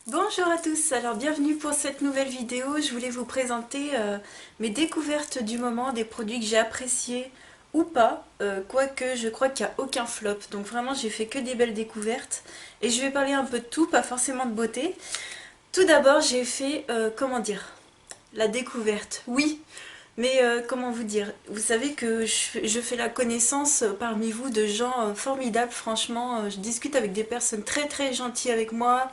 Bonjour à tous, alors bienvenue pour cette nouvelle vidéo. Je voulais vous présenter mes découvertes du moment, des produits que j'ai appréciés ou pas, quoique je crois qu'il n'y a aucun flop. Donc vraiment j'ai fait que des belles découvertes et je vais parler un peu de tout, pas forcément de beauté. Tout d'abord j'ai fait, comment dire, la découverte. Oui, mais comment vous dire? Vous savez que je fais la connaissance parmi vous de gens formidables, franchement. Je discute avec des personnes très très gentilles avec moi,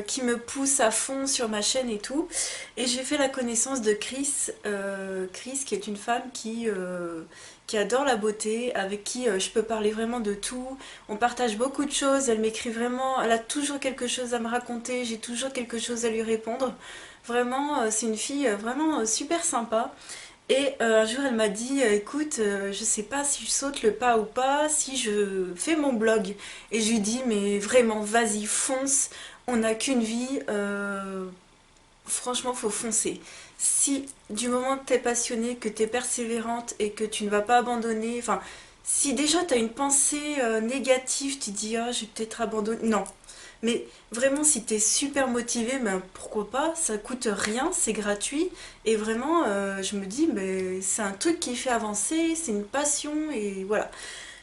qui me poussent à fond sur ma chaîne et tout. Et j'ai fait la connaissance de Chris qui est une femme qui adore la beauté, avec qui je peux parler vraiment de tout. On partage beaucoup de choses, elle m'écrit vraiment, elle a toujours quelque chose à me raconter, j'ai toujours quelque chose à lui répondre. Vraiment, c'est une fille vraiment super sympa. Et un jour, elle m'a dit, écoute, je sais pas si je saute le pas ou pas, si je fais mon blog. Et je lui dis, mais vraiment, vas-y, fonce, on n'a qu'une vie, franchement, faut foncer. Si du moment que t'es passionnée, que t'es persévérante et que tu ne vas pas abandonner, enfin, si déjà t'as une pensée négative, tu dis, ah, je vais peut-être abandonner. Non, mais vraiment, si t'es super motivé, ben pourquoi pas, ça coûte rien, c'est gratuit. Et vraiment, je me dis, mais c'est un truc qui fait avancer, c'est une passion, et voilà.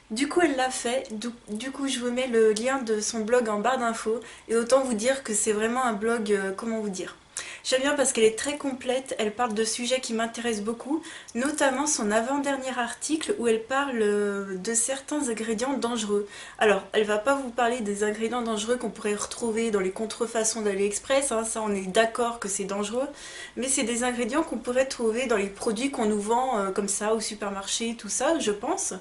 Du coup, elle l'a fait. Du coup, je vous mets le lien de son blog en barre d'infos. Et autant vous dire que c'est vraiment un blog, comment vous dire. J'aime bien parce qu'elle est très complète, elle parle de sujets qui m'intéressent beaucoup, notamment son avant-dernier article où elle parle de certains ingrédients dangereux. Alors, elle va pas vous parler des ingrédients dangereux qu'on pourrait retrouver dans les contrefaçons d'AliExpress, hein, ça on est d'accord que c'est dangereux, mais c'est des ingrédients qu'on pourrait trouver dans les produits qu'on nous vend comme ça au supermarché, tout ça, je pense.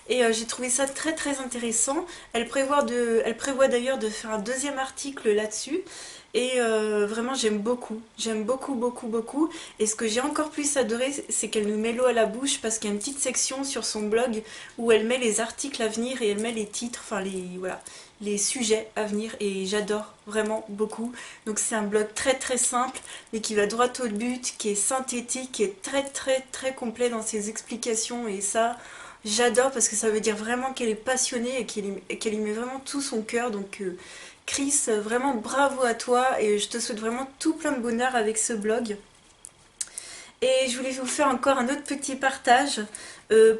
Et j'ai trouvé ça très très intéressant. Elle prévoit d'ailleurs de faire un deuxième article là-dessus. Et vraiment j'aime beaucoup. J'aime beaucoup beaucoup beaucoup. Et ce que j'ai encore plus adoré, c'est qu'elle nous met l'eau à la bouche parce qu'il y a une petite section sur son blog où elle met les articles à venir et elle met les titres, enfin voilà, les sujets à venir. Et j'adore vraiment beaucoup. Donc c'est un blog très très simple mais qui va droit au but, qui est synthétique, qui est très très très complet dans ses explications. Et ça, j'adore parce que ça veut dire vraiment qu'elle est passionnée et qu'elle y met vraiment tout son cœur. Donc Chris, vraiment bravo à toi et je te souhaite vraiment tout plein de bonheur avec ce blog. Et je voulais vous faire encore un autre petit partage,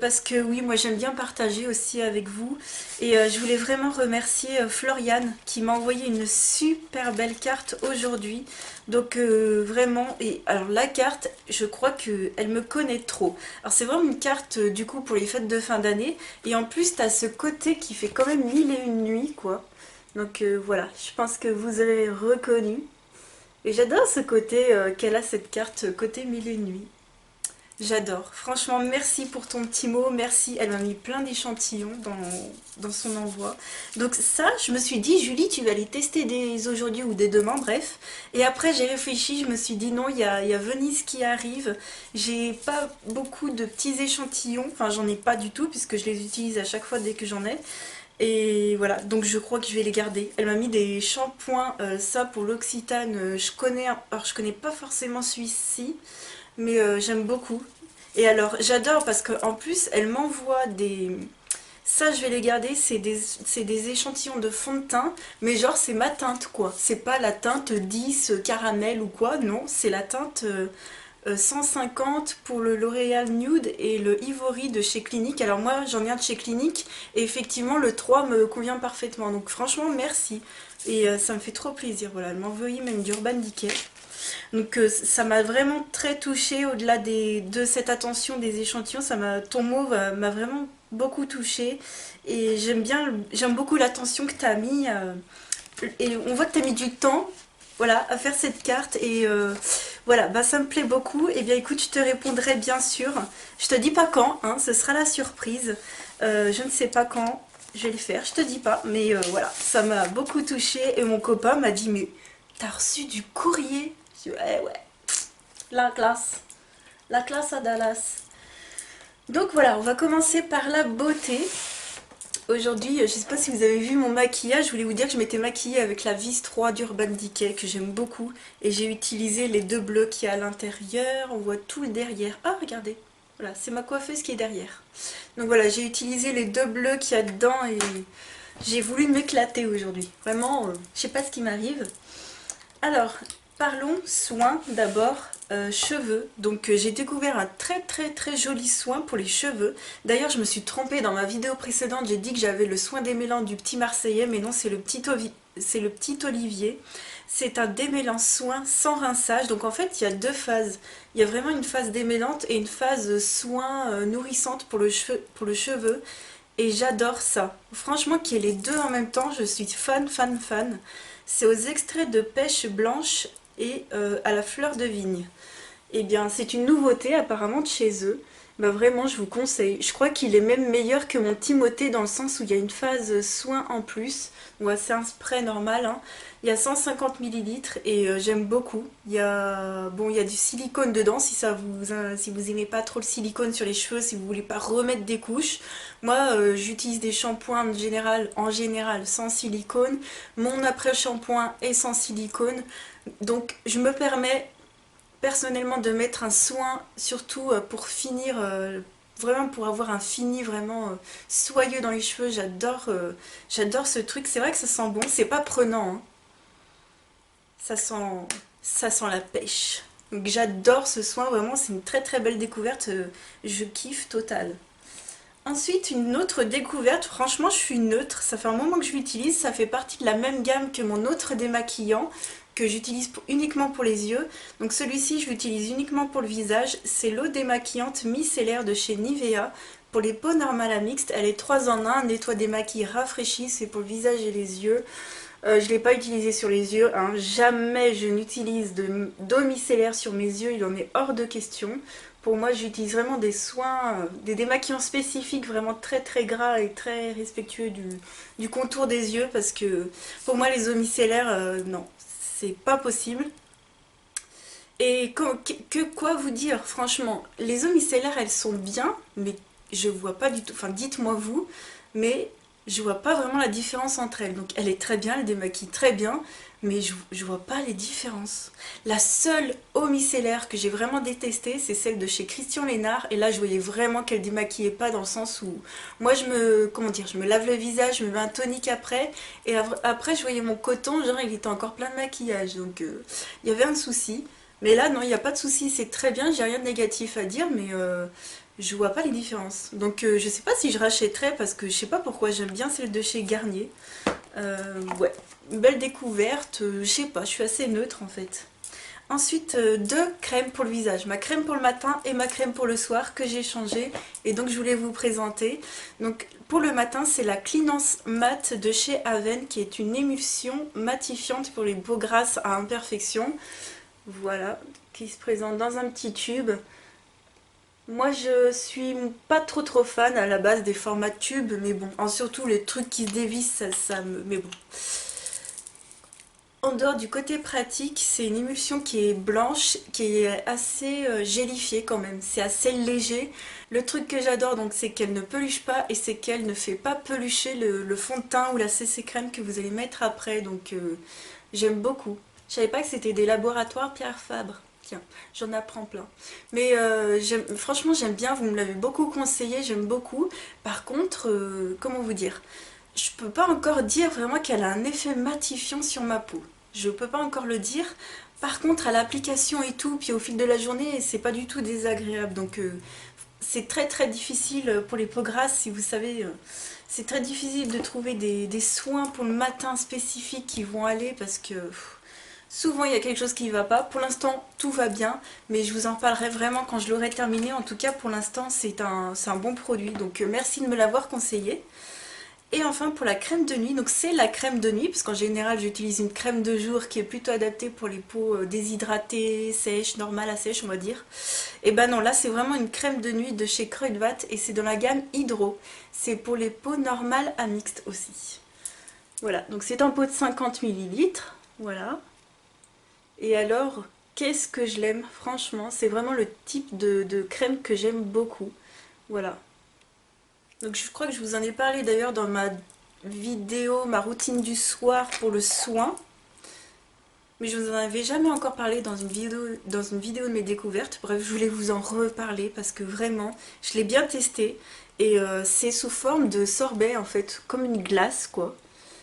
parce que oui, moi j'aime bien partager aussi avec vous. Et je voulais vraiment remercier Floriane qui m'a envoyé une super belle carte aujourd'hui. Donc vraiment, et alors la carte, je crois qu'elle me connaît trop. Alors c'est vraiment une carte du coup pour les fêtes de fin d'année. Et en plus, t'as ce côté qui fait quand même mille et une nuits, quoi. Donc voilà, je pense que vous avez reconnu. Et j'adore ce côté qu'elle a cette carte côté mille et une nuits. J'adore. Franchement, merci pour ton petit mot. Merci. Elle m'a mis plein d'échantillons dans son envoi. Donc ça, je me suis dit, Julie, tu vas les tester dès aujourd'hui ou dès demain, bref. Et après, j'ai réfléchi, je me suis dit, non, il y a Venise qui arrive. J'ai pas beaucoup de petits échantillons. Enfin, j'en ai pas du tout, puisque je les utilise à chaque fois dès que j'en ai. Et voilà, donc je crois que je vais les garder. Elle m'a mis des shampoings, ça pour l'Occitane, je connais, alors je connais pas forcément celui-ci, mais j'aime beaucoup. Et alors j'adore parce qu'en plus elle m'envoie des... Ça je vais les garder, c'est des échantillons de fond de teint, mais genre c'est ma teinte quoi. C'est pas la teinte 10 caramel ou quoi, non, c'est la teinte 150 pour le L'Oréal Nude et le Ivory de chez Clinique. Alors moi j'en ai un de chez Clinique et effectivement le 3 me convient parfaitement. Donc franchement merci. Et ça me fait trop plaisir. Voilà, elle m'a envoyé même du Urban Decay. Donc ça m'a vraiment très touchée au-delà de cette attention des échantillons. Ton mot m'a vraiment beaucoup touchée. Et j'aime beaucoup l'attention que tu as mis. Et on voit que tu as mis du temps, voilà, à faire cette carte. Et voilà, bah ça me plaît beaucoup. Et bien écoute, je te répondrai bien sûr. Je te dis pas quand, hein, ce sera la surprise. Je ne sais pas quand je vais le faire, je te dis pas. Mais voilà, ça m'a beaucoup touchée. Et mon copain m'a dit, mais t'as reçu du courrier? Je dis, ouais, ouais, la classe. La classe à Dallas. Donc voilà, on va commencer par la beauté. Aujourd'hui, je sais pas si vous avez vu mon maquillage, je voulais vous dire que je m'étais maquillée avec la Vis 3 d'Urban Decay que j'aime beaucoup et j'ai utilisé les deux bleus qu'il y a à l'intérieur, on voit tout le derrière. Ah regardez, voilà, c'est ma coiffeuse qui est derrière. Donc voilà, j'ai utilisé les deux bleus qu'il y a dedans et j'ai voulu m'éclater aujourd'hui. Vraiment, je sais pas ce qui m'arrive. Alors, parlons soins d'abord, cheveux. Donc j'ai découvert un très joli soin pour les cheveux. D'ailleurs je me suis trompée dans ma vidéo précédente, j'ai dit que j'avais le soin démêlant du petit Marseillais, mais non c'est c'est le petit Olivier. C'est un démêlant soin sans rinçage, donc en fait il y a deux phases. Il y a vraiment une phase démêlante et une phase soin nourrissante pour pour le cheveu. Et j'adore ça. Franchement, qu'il y ait les deux en même temps, je suis fan. C'est aux extraits de pêche blanche et à la fleur de vigne. Eh bien, c'est une nouveauté apparemment de chez eux. Bah vraiment, je vous conseille. Je crois qu'il est même meilleur que mon Timothée dans le sens où il y a une phase soin en plus. Ouais, c'est un spray normal, hein. Il y a 150 millilitres et j'aime beaucoup. Bon, il y a du silicone dedans si vous aimez pas trop le silicone sur les cheveux, si vous voulez pas remettre des couches. Moi, j'utilise des shampoings en général sans silicone. Mon après-shampoing est sans silicone. Donc, je me permets personnellement de mettre un soin surtout pour finir vraiment pour avoir un fini vraiment soyeux dans les cheveux. J'adore ce truc. C'est vrai que ça sent bon, c'est pas prenant, hein. ça sent ça sent la pêche. Donc j'adore ce soin, vraiment c'est une très belle découverte. Je kiffe total. Ensuite, une autre découverte, franchement je suis neutre, ça fait un moment que je l'utilise, ça fait partie de la même gamme que mon autre démaquillant que j'utilise uniquement pour les yeux. Donc celui-ci je l'utilise uniquement pour le visage, c'est l'eau démaquillante micellaire de chez Nivea. Pour les peaux normales à mixte, elle est 3 en 1, nettoie, démaquille, rafraîchit, c'est pour le visage et les yeux. Je ne l'ai pas utilisé sur les yeux, hein. Jamais je n'utilise d'eau micellaire sur mes yeux, il en est hors de question. Pour moi, j'utilise vraiment des soins, des démaquillants spécifiques, vraiment très gras et très respectueux du contour des yeux, parce que pour moi, les eaux micellaires, non, c'est pas possible. Et quoi vous dire, franchement, les eaux micellaires, elles sont bien, mais je vois pas du tout, enfin dites-moi vous, mais je vois pas vraiment la différence entre elles. Donc elle est très bien, elle démaquille très bien, mais je vois pas les différences. La seule eau micellaire que j'ai vraiment détestée, c'est celle de chez Christian Lénard, et là je voyais vraiment qu'elle démaquillait pas dans le sens où, moi comment dire, je me lave le visage, je me mets un tonique après, et après je voyais mon coton, genre il était encore plein de maquillage, donc il y avait un souci. Mais là, non, il n'y a pas de souci, c'est très bien, j'ai rien de négatif à dire, mais je vois pas les différences. Donc je sais pas si je rachèterais parce que je sais pas pourquoi, j'aime bien celle de chez Garnier. Ouais, une belle découverte, je sais pas, je suis assez neutre en fait. Ensuite, deux crèmes pour le visage, ma crème pour le matin et ma crème pour le soir que j'ai changé et donc je voulais vous présenter. Donc pour le matin, c'est la Cleanance Matte de chez Aven qui est une émulsion matifiante pour les peaux grasses à imperfection. Voilà, qui se présente dans un petit tube. Moi je suis pas trop fan à la base des formats tubes, mais bon, surtout les trucs qui se dévissent, ça me... Mais bon. En dehors du côté pratique, c'est une émulsion qui est blanche, qui est assez gélifiée quand même, c'est assez léger. Le truc que j'adore donc c'est qu'elle ne peluche pas et c'est qu'elle ne fait pas pelucher le fond de teint ou la CC crème que vous allez mettre après, donc j'aime beaucoup. Je savais pas que c'était des laboratoires Pierre Fabre. Tiens, j'en apprends plein. Mais franchement, j'aime bien, vous me l'avez beaucoup conseillé, j'aime beaucoup. Par contre, comment vous dire? Je peux pas encore dire vraiment qu'elle a un effet matifiant sur ma peau. Je peux pas encore le dire. Par contre, à l'application et tout, puis au fil de la journée, c'est pas du tout désagréable. Donc, c'est très difficile pour les peaux grasses, si vous savez. C'est très difficile de trouver des soins pour le matin spécifiques qui vont aller parce que souvent il y a quelque chose qui ne va pas. Pour l'instant tout va bien, mais je vous en parlerai vraiment quand je l'aurai terminé. En tout cas pour l'instant c'est un bon produit, donc merci de me l'avoir conseillé. Et enfin pour la crème de nuit, donc c'est la crème de nuit, parce qu'en général j'utilise une crème de jour qui est plutôt adaptée pour les peaux déshydratées, sèches, normales à sèches on va dire. Et ben non, là c'est vraiment une crème de nuit de chez Kruidvat et c'est dans la gamme Hydro. C'est pour les peaux normales à mixtes aussi. Voilà, donc c'est un pot de 50 millilitres, voilà. Et alors, qu'est-ce que je l'aime, franchement, c'est vraiment le type de crème que j'aime beaucoup. Voilà. Donc je crois que je vous en ai parlé d'ailleurs dans ma vidéo, ma routine du soir pour le soin. Mais je vous en avais jamais encore parlé dans une vidéo de mes découvertes. Bref, je voulais vous en reparler parce que vraiment, je l'ai bien testé. Et c'est sous forme de sorbet en fait, comme une glace quoi.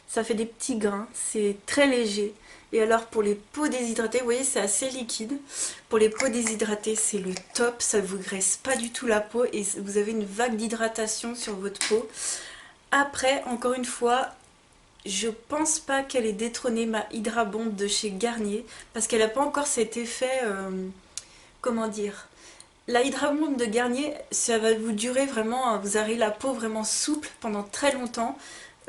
Ça fait des petits grains, c'est très léger. Et alors pour les peaux déshydratées, vous voyez c'est assez liquide. Pour les peaux déshydratées c'est le top, ça ne vous graisse pas du tout la peau et vous avez une vague d'hydratation sur votre peau. Après, encore une fois, je pense pas qu'elle ait détrôné ma Hydra Bond de chez Garnier parce qu'elle n'a pas encore cet effet, comment dire, la Hydra Bond de Garnier, ça va vous durer vraiment, vous aurez la peau vraiment souple pendant très longtemps.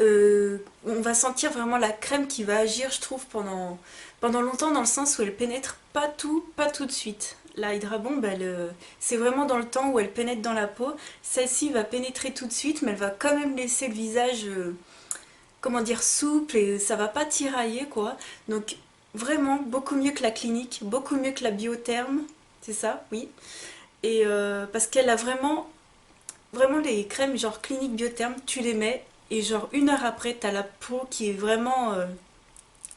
On va sentir vraiment la crème qui va agir, je trouve, pendant longtemps, dans le sens où elle pénètre pas tout de suite. La Hydra Bomb, c'est vraiment dans le temps où elle pénètre dans la peau. Celle-ci va pénétrer tout de suite, mais elle va quand même laisser le visage, comment dire, souple et ça va pas tirailler, quoi. Donc vraiment beaucoup mieux que la clinique, beaucoup mieux que la biotherme, c'est ça, oui. Et parce qu'elle a vraiment les crèmes genre clinique biotherme, tu les mets et genre 1 heure après, t'as la peau qui est vraiment,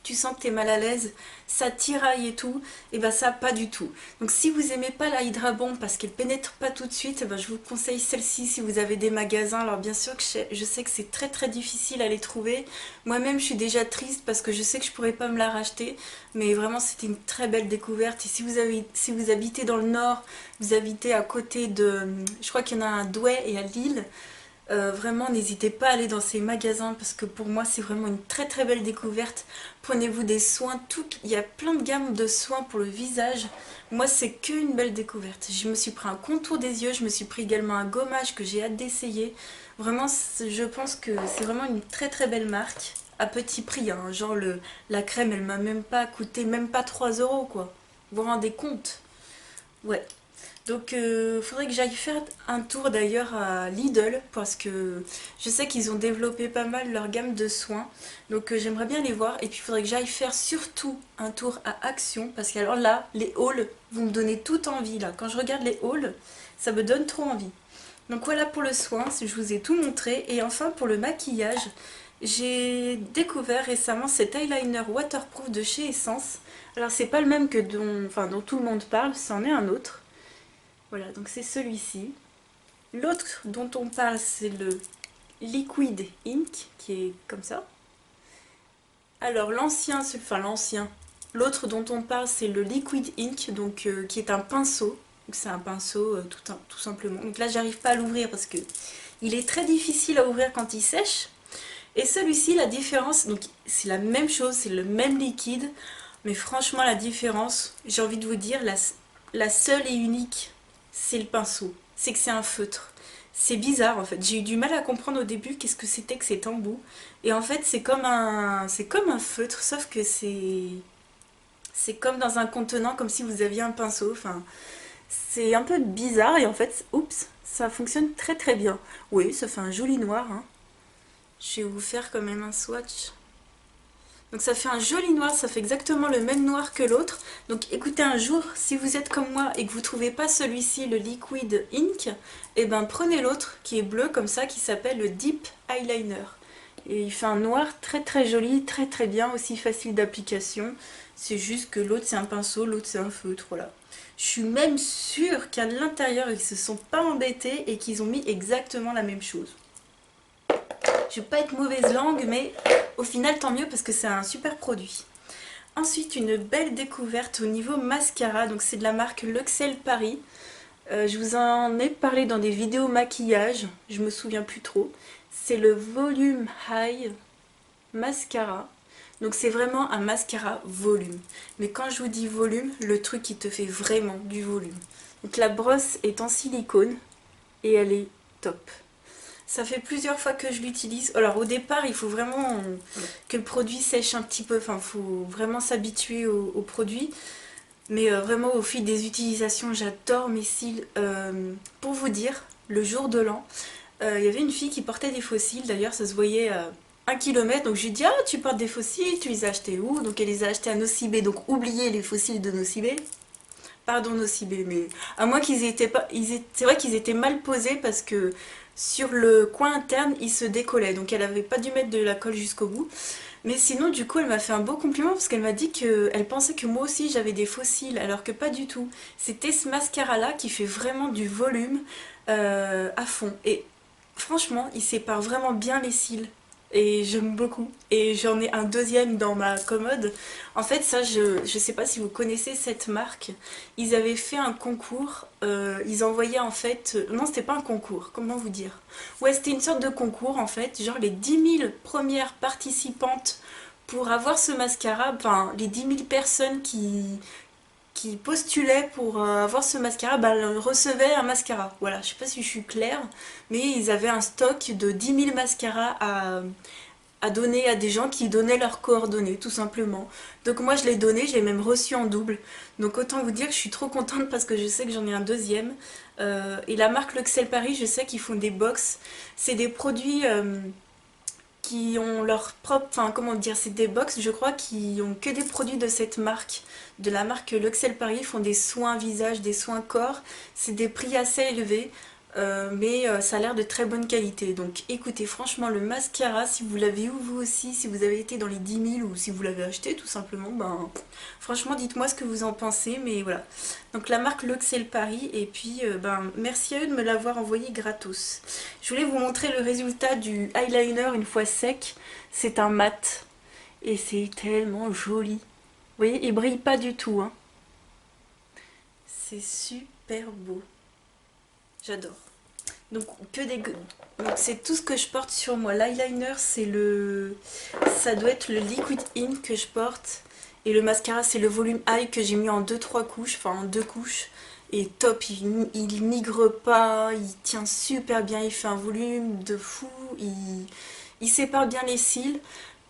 tu sens que t'es mal à l'aise, ça tiraille et tout, et ben ça pas du tout. Donc si vous aimez pas la Hydra Bomb parce qu'elle pénètre pas tout de suite, eh ben, je vous conseille celle-ci si vous avez des magasins. Alors bien sûr que je sais que c'est très difficile à les trouver. Moi-même je suis déjà triste parce que je sais que je pourrais pas me la racheter, mais vraiment c'était une très belle découverte. Et si vous habitez dans le nord, vous habitez à côté de, je crois qu'il y en a à Douai et à Lille. Vraiment, n'hésitez pas à aller dans ces magasins parce que pour moi, c'est vraiment une très belle découverte. Prenez-vous des soins, il y a plein de gammes de soins pour le visage. Moi, c'est qu'une belle découverte. Je me suis pris un contour des yeux, je me suis pris également un gommage que j'ai hâte d'essayer. Vraiment, je pense que c'est vraiment une très belle marque. À petit prix, hein. Genre la crème, elle m'a même pas coûté, même pas 3 euros quoi. Vous vous rendez compte? Ouais. Donc faudrait que j'aille faire un tour d'ailleurs à Lidl parce que je sais qu'ils ont développé pas mal leur gamme de soins. Donc j'aimerais bien les voir et puis il faudrait que j'aille faire surtout un tour à Action parce que alors là, les hauls vont me donner toute envie là. Quand je regarde les hauls, ça me donne trop envie. Donc voilà pour le soin, je vous ai tout montré. Et enfin pour le maquillage, j'ai découvert récemment cet eyeliner waterproof de chez Essence. Alors c'est pas le même que dont tout le monde parle, c'en est un autre. Voilà, donc c'est celui-ci. L'autre dont on parle, c'est le Liquid Ink, qui est comme ça. Alors l'autre dont on parle, c'est le Liquid Ink, donc qui est un pinceau. C'est un pinceau tout simplement. Donc là, j'arrive pas à l'ouvrir parce que il est très difficile à ouvrir quand il sèche. Et celui-ci, la différence, donc c'est la même chose, c'est le même liquide, mais franchement, la différence, j'ai envie de vous dire, la seule et unique, c'est le pinceau. C'est que c'est un feutre. C'est bizarre en fait. J'ai eu du mal à comprendre au début qu'est-ce que c'était que cet embout. Et en fait, c'est comme un feutre, sauf que c'est comme dans un contenant, comme si vous aviez un pinceau. Enfin, c'est un peu bizarre et en fait, oups, ça fonctionne très bien. Oui, ça fait un joli noir, hein. Je vais vous faire quand même un swatch. Donc ça fait un joli noir, ça fait exactement le même noir que l'autre. Donc écoutez, un jour, si vous êtes comme moi et que vous ne trouvez pas celui-ci, le Liquid Ink, et ben prenez l'autre qui est bleu comme ça, qui s'appelle le Deep Eyeliner. Et il fait un noir très joli, très bien, aussi facile d'application. C'est juste que l'autre c'est un pinceau, l'autre c'est un feutre, voilà. Je suis même sûre qu'à l'intérieur ils se sont pas embêtés et qu'ils ont mis exactement la même chose. Je vais pas être mauvaise langue, mais au final tant mieux parce que c'est un super produit. Ensuite, une belle découverte au niveau mascara, donc c'est de la marque Luxel Paris. Je vous en ai parlé dans des vidéos maquillage, je me souviens plus trop. C'est le Volume High Mascara. Donc c'est vraiment un mascara volume. Mais quand je vous dis volume, le truc qui te fait vraiment du volume. Donc la brosse est en silicone et elle est top. Ça fait plusieurs fois que je l'utilise. Alors au départ, il faut vraiment que le produit sèche un petit peu. Enfin, il faut vraiment s'habituer au produit. Mais vraiment au fil des utilisations, j'adore mes cils. Pour vous dire, le jour de l'an, il y avait une fille qui portait des faux cils. D'ailleurs, ça se voyait à 1 kilomètre. Donc je lui ai dit, ah, tu portes des faux cils, tu les as achetés où? Donc elle les a achetés à Nocibé. Donc oubliez les faux cils de Nocibé. Pardon Nocibé, mais à moins qu'ils étaient pas... C'est vrai qu'ils étaient mal posés parce que sur le coin interne, ils se décollaient. Donc elle avait pas dû mettre de la colle jusqu'au bout. Mais sinon, du coup, elle m'a fait un beau compliment parce qu'elle m'a dit qu'elle pensait que moi aussi j'avais des faux cils, alors que pas du tout. C'était ce mascara-là qui fait vraiment du volume à fond. Et franchement, il sépare vraiment bien les cils. et j'aime beaucoup. Et j'en ai un deuxième dans ma commode. En fait, ça, je sais pas si vous connaissez cette marque. Ils avaient fait un concours. Ils envoyaient en fait. Non, c'était pas un concours, comment vous dire? Ouais, c'était une sorte de concours en fait. Genre les 10 000 premières participantes pour avoir ce mascara. Enfin, les 10 000 personnes qui postulaient pour avoir ce mascara, bah, recevaient un mascara. Voilà, je sais pas si je suis claire, mais ils avaient un stock de 10 000 mascaras à donner à des gens qui donnaient leurs coordonnées, tout simplement. Donc moi je l'ai donné, je l'ai même reçu en double. Donc autant vous dire que je suis trop contente parce que je sais que j'en ai un deuxième. Et la marque L'Occel Paris, je sais qu'ils font des box. C'est des produits qui ont leur propre, enfin comment dire, c'est des box, je crois, qui ont que des produits de cette marque, de la marque L'Occel Paris. Ils font des soins visage, des soins corps. C'est des prix assez élevés. Mais ça a l'air de très bonne qualité. Donc écoutez, franchement, le mascara, si vous l'avez eu vous aussi, si vous avez été dans les 10 000 ou si vous l'avez acheté tout simplement, ben franchement, dites-moi ce que vous en pensez. Mais voilà. Donc la marque L'Occel Paris, et puis ben merci à eux de me l'avoir envoyé gratos. Je voulais vous montrer le résultat du eyeliner une fois sec. C'est un mat et c'est tellement joli. Vous voyez, il brille pas du tout, hein. C'est super beau. J'adore. Donc que des donc c'est tout ce que je porte sur moi. L'eyeliner, c'est le ça doit être le liquid ink que je porte et le mascara c'est le volume eye que j'ai mis en deux trois couches, enfin en deux couches et top, il migre pas, il tient super bien, il fait un volume de fou, il sépare bien les cils.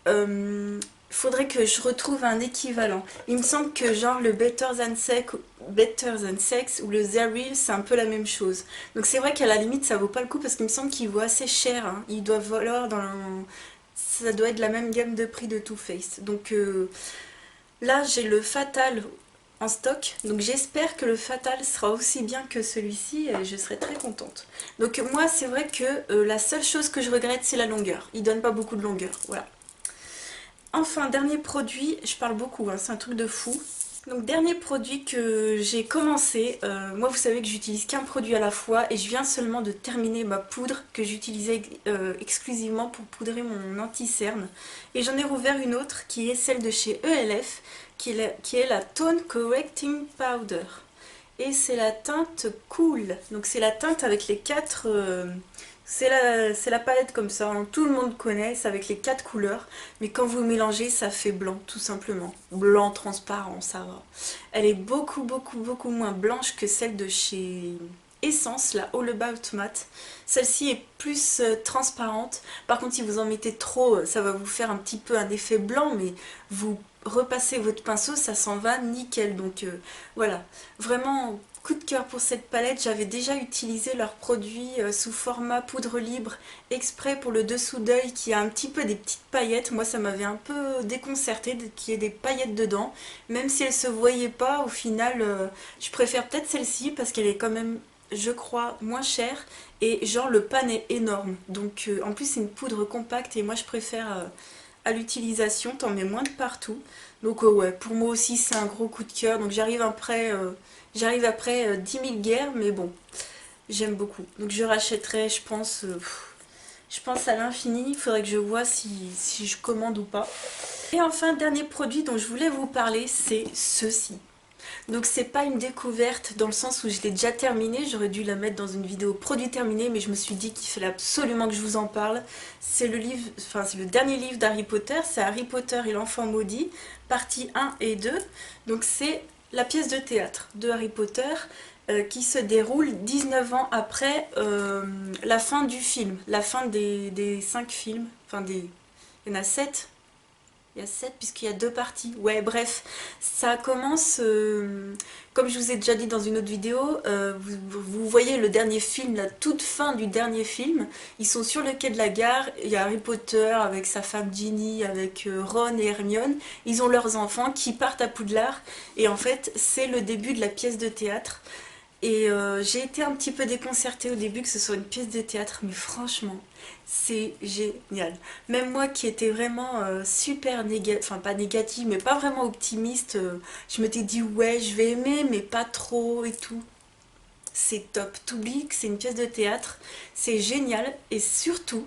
Euh, Faudrait que je retrouve un équivalent. Il me semble que genre le Better Than Sex ou le Zeril, c'est un peu la même chose. Donc c'est vrai qu'à la limite ça vaut pas le coup parce qu'il me semble qu'il vaut assez cher, hein. Il doit valoir ça doit être la même gamme de prix de Too Faced. Donc là j'ai le Fatal en stock. Donc j'espère que le Fatal sera aussi bien que celui-ci et je serai très contente. Donc moi c'est vrai que la seule chose que je regrette c'est la longueur. Il donne pas beaucoup de longueur. Voilà. Enfin, dernier produit, je parle beaucoup, hein, c'est un truc de fou. Donc dernier produit que j'ai commencé, moi vous savez que j'utilise qu'un produit à la fois et je viens seulement de terminer ma poudre que j'utilisais exclusivement pour poudrer mon anti-cerne. Et j'en ai rouvert une autre qui est celle de chez ELF, qui est la Tone Correcting Powder. Et c'est la teinte Cool, donc c'est la teinte avec les quatre... c'est la palette comme ça, hein. Tout le monde connaît, c'est avec les quatre couleurs, mais quand vous mélangez, ça fait blanc, tout simplement. Blanc transparent, ça va. Elle est beaucoup, beaucoup, beaucoup moins blanche que celle de chez Essence, la All About Matte. Celle-ci est plus transparente. Par contre, si vous en mettez trop, ça va vous faire un petit peu un effet blanc, mais vous repassez votre pinceau, ça s'en va nickel. Donc voilà, vraiment coup de cœur pour cette palette. J'avais déjà utilisé leurs produits sous format poudre libre exprès pour le dessous d'œil qui a un petit peu des petites paillettes. Moi ça m'avait un peu déconcerté qu'il y ait des paillettes dedans, même si elles se voyaient pas. Au final je préfère peut-être celle-ci parce qu'elle est quand même, je crois, moins chère et genre le pan est énorme. Donc en plus c'est une poudre compacte et moi je préfère à l'utilisation, t'en mets moins de partout. Donc ouais, pour moi aussi c'est un gros coup de cœur. Donc j'arrive après 10 000 guerres, mais bon, j'aime beaucoup. Donc je rachèterai, je pense à l'infini. Il faudrait que je vois si je commande ou pas. Et enfin, dernier produit dont je voulais vous parler, c'est ceci. Donc c'est pas une découverte dans le sens où je l'ai déjà terminé, j'aurais dû la mettre dans une vidéo produit terminé, mais je me suis dit qu'il fallait absolument que je vous en parle. C'est le livre, enfin c'est le dernier livre d'Harry Potter, c'est Harry Potter et l'enfant maudit, partie 1 et 2. Donc c'est la pièce de théâtre de Harry Potter qui se déroule 19 ans après la fin du film, la fin des 5 films, enfin des... Il y en a 7. Il y a 7 puisqu'il y a deux parties. Ouais, bref, ça commence, comme je vous ai déjà dit dans une autre vidéo, vous voyez le dernier film, la toute fin du dernier film. Ils sont sur le quai de la gare, il y a Harry Potter avec sa femme Ginny, avec Ron et Hermione. Ils ont leurs enfants qui partent à Poudlard. Et en fait, c'est le début de la pièce de théâtre. Et j'ai été un petit peu déconcertée au début que ce soit une pièce de théâtre, mais franchement, c'est génial. Même moi qui étais vraiment super négative, enfin pas négative, mais pas vraiment optimiste, je m'étais dit ouais, je vais aimer, mais pas trop et tout. C'est top. T'oublies que c'est une pièce de théâtre, c'est génial et surtout,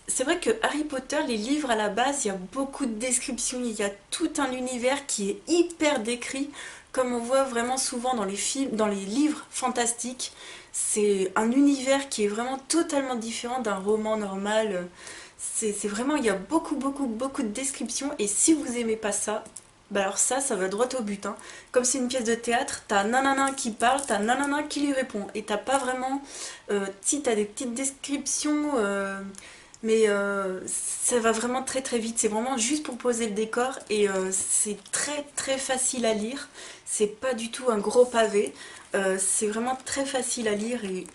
C'est vrai que Harry Potter, les livres à la base, il y a beaucoup de descriptions, il y a tout un univers qui est hyper décrit, comme on voit vraiment souvent dans les films, dans les livres fantastiques. C'est un univers qui est vraiment totalement différent d'un roman normal. C'est vraiment, il y a beaucoup de descriptions, et si vous aimez pas ça, bah alors ça va droit au but, hein. Comme c'est une pièce de théâtre, t'as nanana qui parle, t'as nanana qui lui répond, et t'as pas vraiment... si t'as des petites descriptions, mais ça va vraiment très vite, c'est vraiment juste pour poser le décor, et c'est très facile à lire, c'est pas du tout un gros pavé, c'est vraiment très facile à lire, et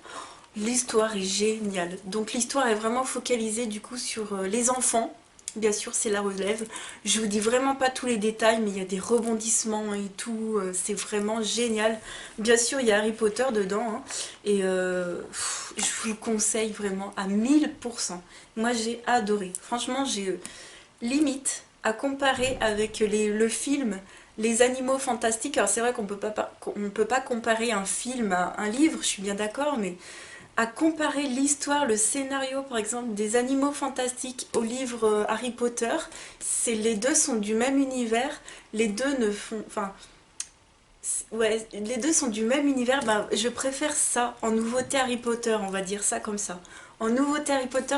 l'histoire est géniale. Donc l'histoire est vraiment focalisée du coup sur les enfants. Bien sûr, c'est la relève. Je vous dis vraiment pas tous les détails, mais il y a des rebondissements et tout. C'est vraiment génial. Bien sûr, il y a Harry Potter dedans, hein, et je vous le conseille vraiment à 1000%. Moi, j'ai adoré. Franchement, j'ai limite à comparer avec le film Les Animaux Fantastiques. Alors c'est vrai qu'on peut pas comparer un film à un livre, je suis bien d'accord, mais à comparer l'histoire, le scénario par exemple des Animaux Fantastiques au livre Harry Potter, c'est les deux sont du même univers, les deux ne font, enfin, ouais, les deux sont du même univers. Ben, je préfère ça en nouveauté Harry Potter, on va dire ça comme ça. En nouveauté Harry Potter,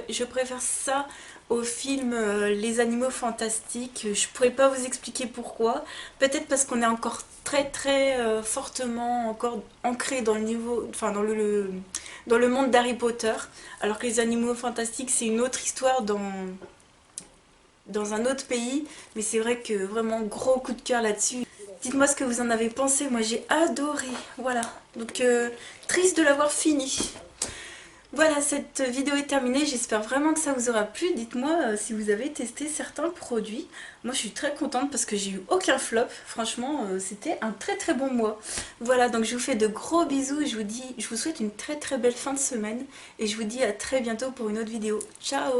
je préfère ça au film Les Animaux Fantastiques. Je pourrais pas vous expliquer pourquoi. Peut-être parce qu'on est encore très fortement encore ancré dans le niveau, enfin dans le monde d'Harry Potter, alors que Les Animaux Fantastiques c'est une autre histoire dans un autre pays. Mais c'est vrai que vraiment gros coup de cœur là-dessus. Dites-moi ce que vous en avez pensé, moi j'ai adoré, voilà. Donc triste de l'avoir fini. Voilà, cette vidéo est terminée, j'espère vraiment que ça vous aura plu. Dites-moi si vous avez testé certains produits. Moi je suis très contente parce que j'ai eu aucun flop, franchement c'était un très bon mois. Voilà, donc je vous fais de gros bisous et je vous souhaite une très belle fin de semaine. Et je vous dis à très bientôt pour une autre vidéo. Ciao!